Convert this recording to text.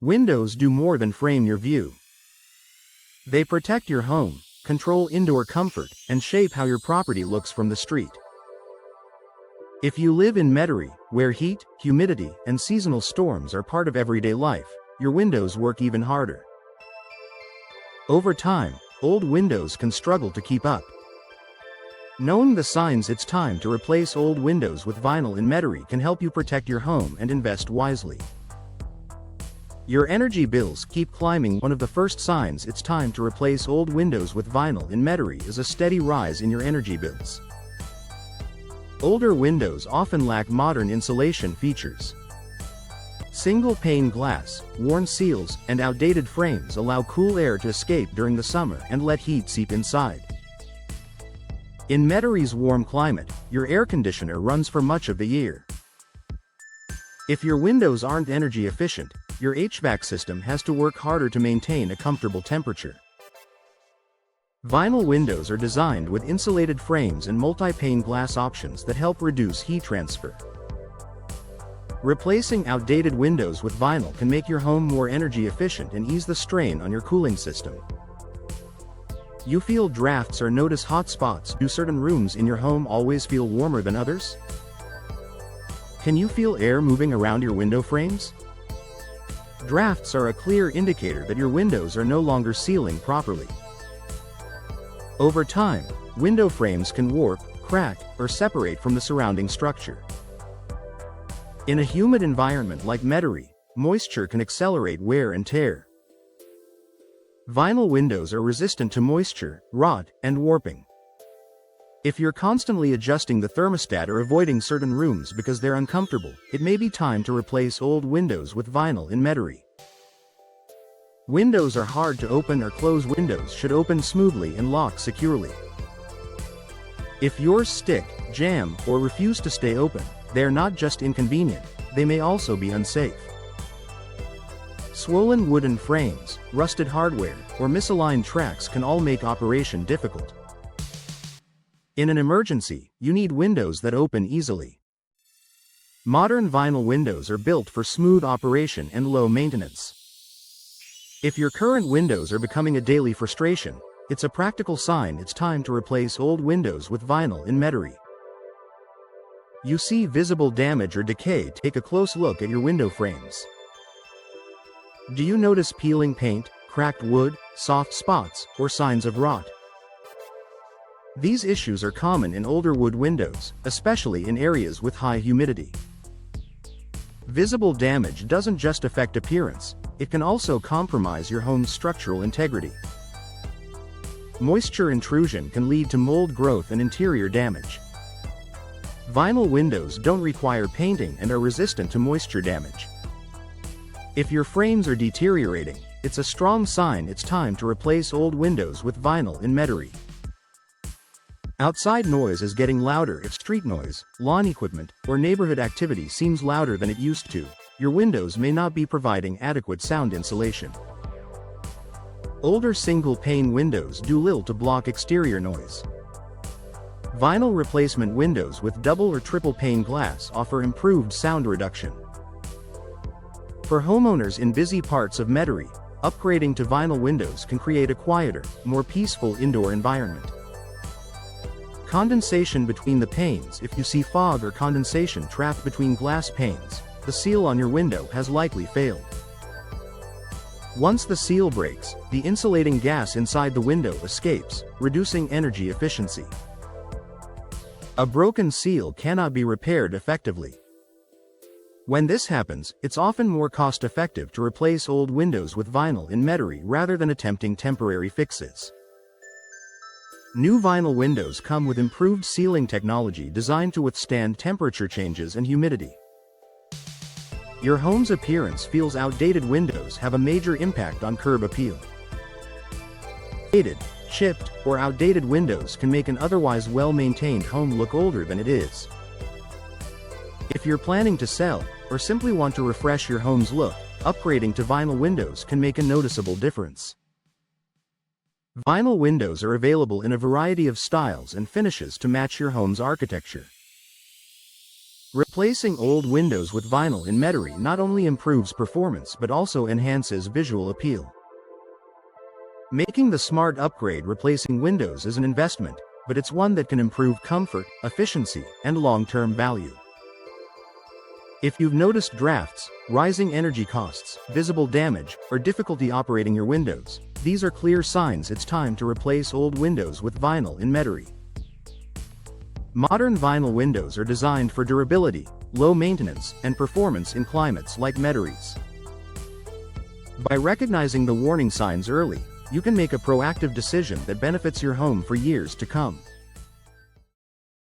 Windows do more than frame your view. They protect your home, control indoor comfort, and shape how your property looks from the street. If you live in Metairie, where heat, humidity, and seasonal storms are part of everyday life, your windows work even harder. Over time, old windows can struggle to keep up. Knowing the signs it's time to replace old windows with vinyl in Metairie can help you protect your home and invest wisely. Your energy bills keep climbing. One of the first signs it's time to replace old windows with vinyl in Metairie is a steady rise in your energy bills. Older windows often lack modern insulation features. Single-pane glass, worn seals, and outdated frames allow cool air to escape during the summer and let heat seep inside. In Metairie's warm climate, your air conditioner runs for much of the year. If your windows aren't energy efficient, your HVAC system has to work harder to maintain a comfortable temperature. Vinyl windows are designed with insulated frames and multi-pane glass options that help reduce heat transfer. Replacing outdated windows with vinyl can make your home more energy efficient and ease the strain on your cooling system. You feel drafts or notice hot spots? Do certain rooms in your home always feel warmer than others? Can you feel air moving around your window frames? Drafts are a clear indicator that your windows are no longer sealing properly. Over time, window frames can warp, crack, or separate from the surrounding structure. In a humid environment like Metairie, moisture can accelerate wear and tear. Vinyl windows are resistant to moisture, rot, and warping. If you're constantly adjusting the thermostat or avoiding certain rooms because they're uncomfortable, it may be time to replace old windows with vinyl in Metairie. Windows are hard to open or close. Windows should open smoothly and lock securely. If yours stick, jam, or refuse to stay open, they are not just inconvenient, they may also be unsafe. Swollen wooden frames, rusted hardware, or misaligned tracks can all make operation difficult. In an emergency, you need windows that open easily. Modern vinyl windows are built for smooth operation and low maintenance. If your current windows are becoming a daily frustration, it's a practical sign it's time to replace old windows with vinyl in Metairie. You see visible damage or decay? Take a close look at your window frames. Do you notice peeling paint, cracked wood, soft spots, or signs of rot? These issues are common in older wood windows, especially in areas with high humidity. Visible damage doesn't just affect appearance, it can also compromise your home's structural integrity. Moisture intrusion can lead to mold growth and interior damage. Vinyl windows don't require painting and are resistant to moisture damage. If your frames are deteriorating, it's a strong sign it's time to replace old windows with vinyl in Metairie. Outside noise is getting louder. If street noise, lawn equipment, or neighborhood activity seems louder than it used to, your windows may not be providing adequate sound insulation. Older single-pane windows do little to block exterior noise. Vinyl replacement windows with double or triple pane glass offer improved sound reduction. For homeowners in busy parts of Metairie, upgrading to vinyl windows can create a quieter, more peaceful indoor environment. Condensation between the panes. If you see fog or condensation trapped between glass panes, the seal on your window has likely failed. Once the seal breaks, the insulating gas inside the window escapes, reducing energy efficiency. A broken seal cannot be repaired effectively. When this happens, it's often more cost-effective to replace old windows with vinyl in Metairie rather than attempting temporary fixes. New vinyl windows come with improved sealing technology designed to withstand temperature changes and humidity. Your home's appearance feels outdated. Windows have a major impact on curb appeal. Faded, chipped, or outdated windows can make an otherwise well-maintained home look older than it is. If you're planning to sell, or simply want to refresh your home's look, upgrading to vinyl windows can make a noticeable difference. Vinyl windows are available in a variety of styles and finishes to match your home's architecture. Replacing old windows with vinyl in Metairie not only improves performance but also enhances visual appeal. Making the smart upgrade. Replacing windows is an investment, but it's one that can improve comfort, efficiency, and long-term value. If you've noticed drafts, rising energy costs, visible damage, or difficulty operating your windows, these are clear signs it's time to replace old windows with vinyl in Metairie. Modern vinyl windows are designed for durability, low maintenance, and performance in climates like Metairie's. By recognizing the warning signs early, you can make a proactive decision that benefits your home for years to come.